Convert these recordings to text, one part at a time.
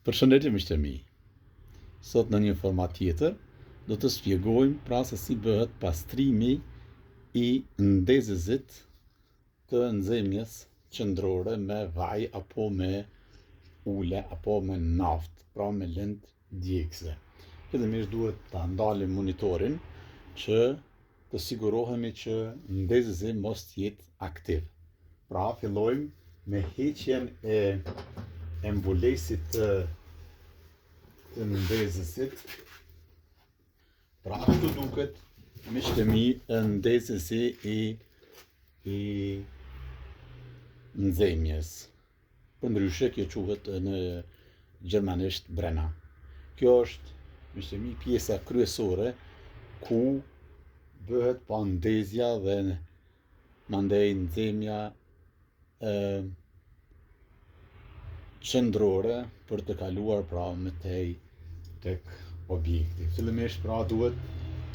Përshëndetje miqtë e mi. Sot në një format tjetër do të shpjegojmë pra se si bëhet pastrimi i ndezëzit të nxemjes qendrore me vaj apo me ule apo me naftë, pra me lëndë djegëse. Fillimisht duhet ta ndalim monitorin që të sigurohemi që ndezëzi mos jetë aktiv. Pra fillojmë me heqjen e mbulesit të ndezësit. Pra ashtu duket miqtë e mi ndezësi i nxemjes. Përndryshe kjo quhet në gjermanisht brena. Kjo është miqtë e mi pjesa kryesore ku bëhet pa ndezja dhe mandej nxemja qendrore për të kaluar pra më tej tek objekti. Fillimisht pra duhet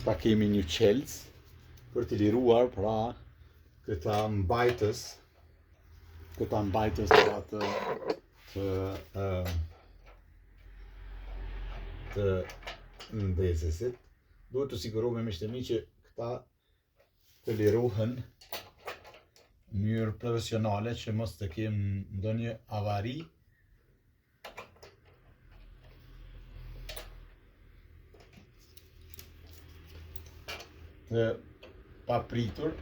ta kemi një qelës për të liruar pra këta mbajtës pra të ndezësit. Duhet të sigurohemi miqtë e mi që këta të lirohen në mënyrë profesionale që mos të kemë ndonjë avari të papritur.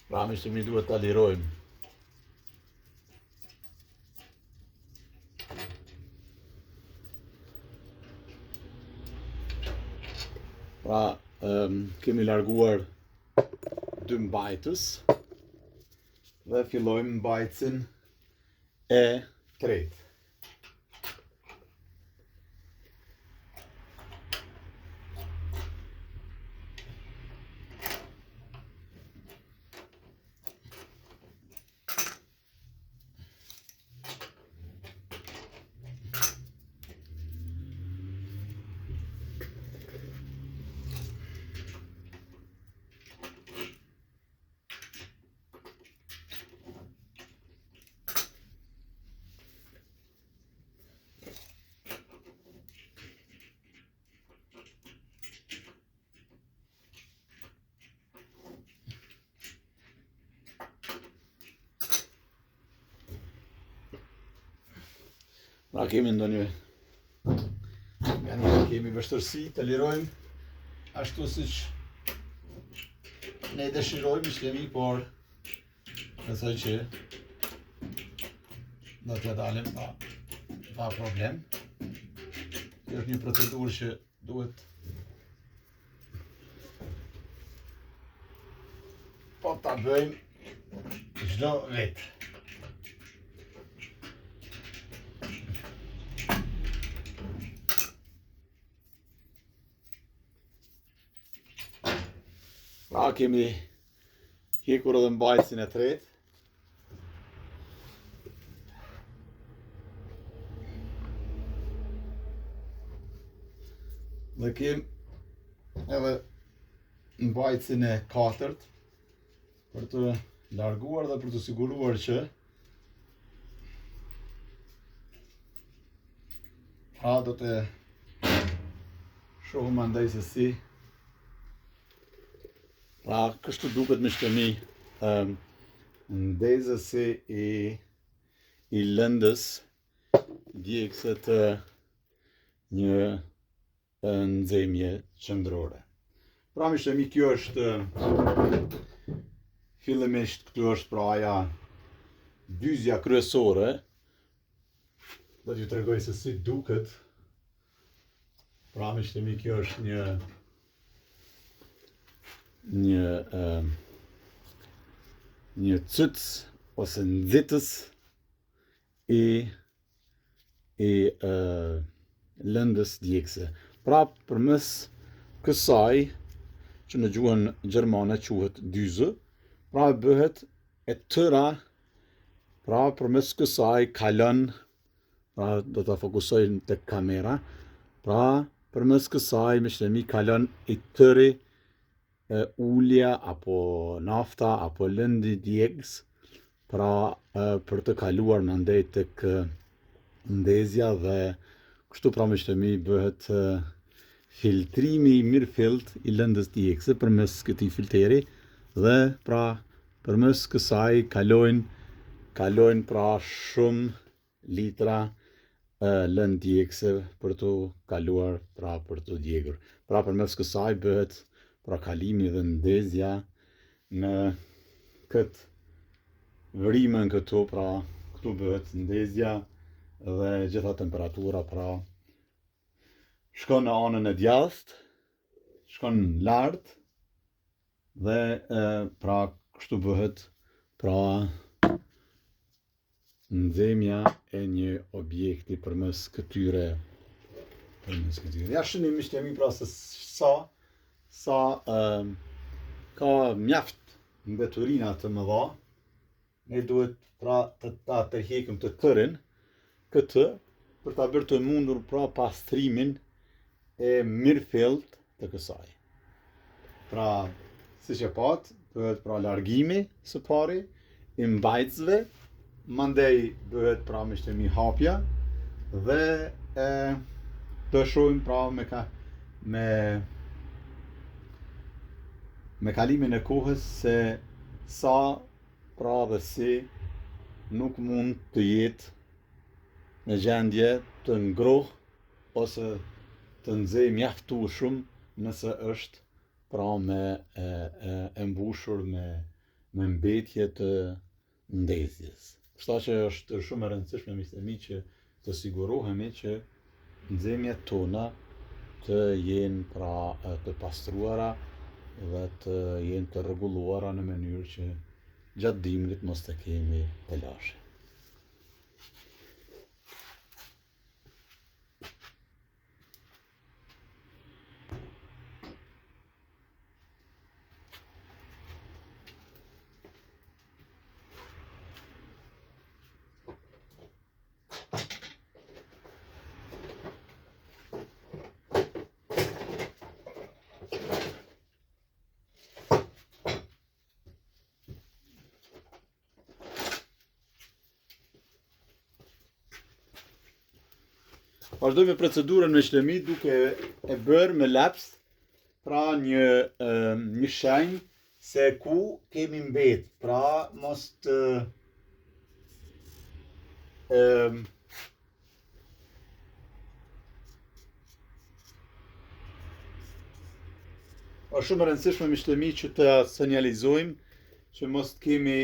Pra miqtë e mi duhet ta lirojmë. Pra kemi larguar 2 mbajtës dhe fillojmë mbajtësin e tretë. Pra kemi kemi vështërsi të lirojmë ashtu siç ne dëshirojmë miqtë e mi, por besoj që do t'ja dalim pa problem. Kjo është një procedurë që duhet po ta bëjmë çdo vetë. Pra kemi hekur edhe mbajtësin e tretë. Dhe kemi edhe mbajtësin e katërt për të larguar dhe për të siguruar që do të shohim andaj se si. Pra kështu duket miqtë e mi ndezësi i lëndës djegëse të një nxemje qendrore. Pra miqtë e mi, kjo është fillimisht këtu është pra aja dyzja kryesore. Do t'ju tregoj se si duket. Pra miqtë e mi, kjo është një cyc ose nxitës i e lëndës djegëse. Pra përmes kësaj, që në gjuhën gjermane quhet dyze, pra bëhet e tëra, pra përmes kësaj kalon, pra do ta fokusoj tek kamera, pra përmes kësaj miqtemi kalon i tëri ulja apo nafta apo lëndi djegës, pra për të kaluar mandej tek ndezja dhe kështu pra miqtemi bëhet filtrimi i mirëfillt i lëndës djegëse përmes këtij filteri dhe pra përmes kësaj kalojnë pra shumë litra lëndë djegëse për të kaluar pra për të djegur. Pra përmes kësaj bëhet pra kalimi dhe ndezja në këtë vrimën këtu, pra këtu bëhet ndezja dhe gjitha temperatura pra shkon në anën e djathtë, shkon lart dhe pra kështu bëhet pra nxemja e një objekti përmes këtyre. Ja shihni miqtemi pra se sa ka mjaft mbeturina të mëdha. Ne duhet pra ta tërheqëm të tërin këtë për ta bërë të mundur pra pastrimin e mirëfillt të kësaj. Pra siç e pat, bëhet pra largimi së pari i mbajtësve, mandej bëhet pra miqtemi hapja dhe të shohim pra me kalimin e kohës se sa pra dhe si nuk mund të jetë në gjendje të ngrohtë ose të nxehë mjaftueshëm nëse është pra me e mbushur me mbetje të ndezjes. Kështu që është shumë e rëndësishme miqtemi që të sigurohemi që nxemjet tona të jenë pra të pastruara dhe të jenë të rregulluara në mënyrë që gjatë dimrit mos të kemi telashe. Vazhdojmë me procedurën miqtemi duke e bërë me laps pra një shenjë se ku kemi mbet, pra mos të është shumë e rëndësishme miqtemi që të sinjalizojmë që mos të kemi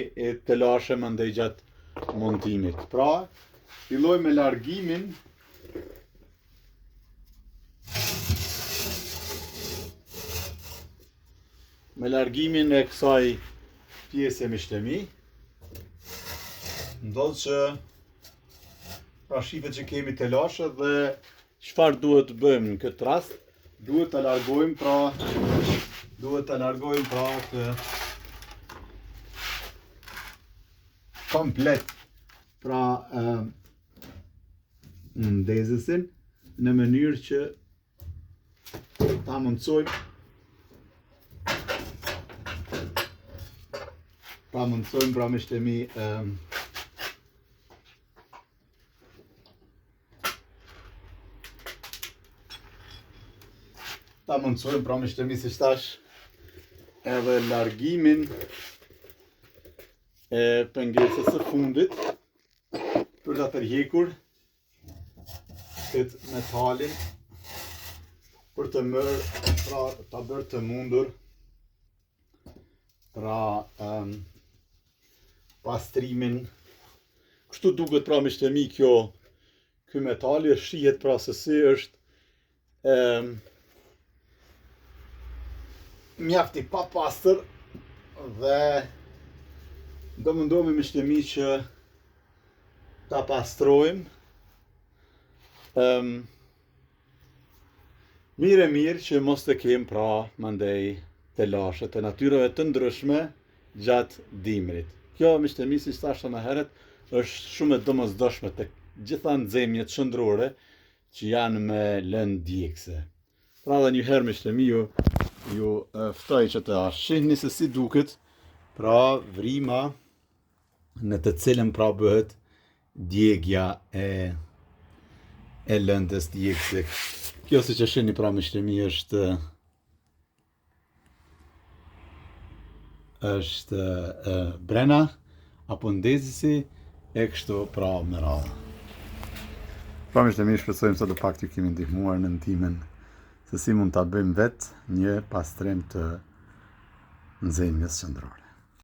të lashe mandej gjatë montimit. Pra fillojmë me largimin e kësaj pjese miqtemi. Ndodh që pra shifet që kemi të lashe dhe çfarë duhet të bëjmë në këtë rast? Duhet ta largojmë pra të komplet pra ndezësin në mënyrë që ta mundsojmë pra miqtemi si thash edhe largimin e pengesës së fundit për ta tërhequr këtë metalin për të mërë pra ta bërë të mundur pra pastrimin. Kështu duket pra miqtemi ky metali shihet pra se si është mjaft i papastër dhe do mundohemi miqtemi që ta pastrojmë Mirë që mos të kem pra mandej të lashe të natyrave të ndryshme gjatë dimrit. Kjo, miqtë e mi, si thashë më herët, është shumë e domosdoshme të gjitha nxemjet shëndrore që janë me lënë djegëse. Pra dhe njëherë, miqtë e mi, ju ftoj që të shihni se si duket pra vrima në të cilën pra bëhet djegja e lëndës djegëse. Kjo si që shihni pra miqtë e mi është brena apo ndezësi e kështu pra me radhë. Pra miqtë e mi, shpresojmë se do pak t'ju kemi ndihmuar në ndihmën se si mund ta bëjmë vetë një pastrim të nxemjes qendrore.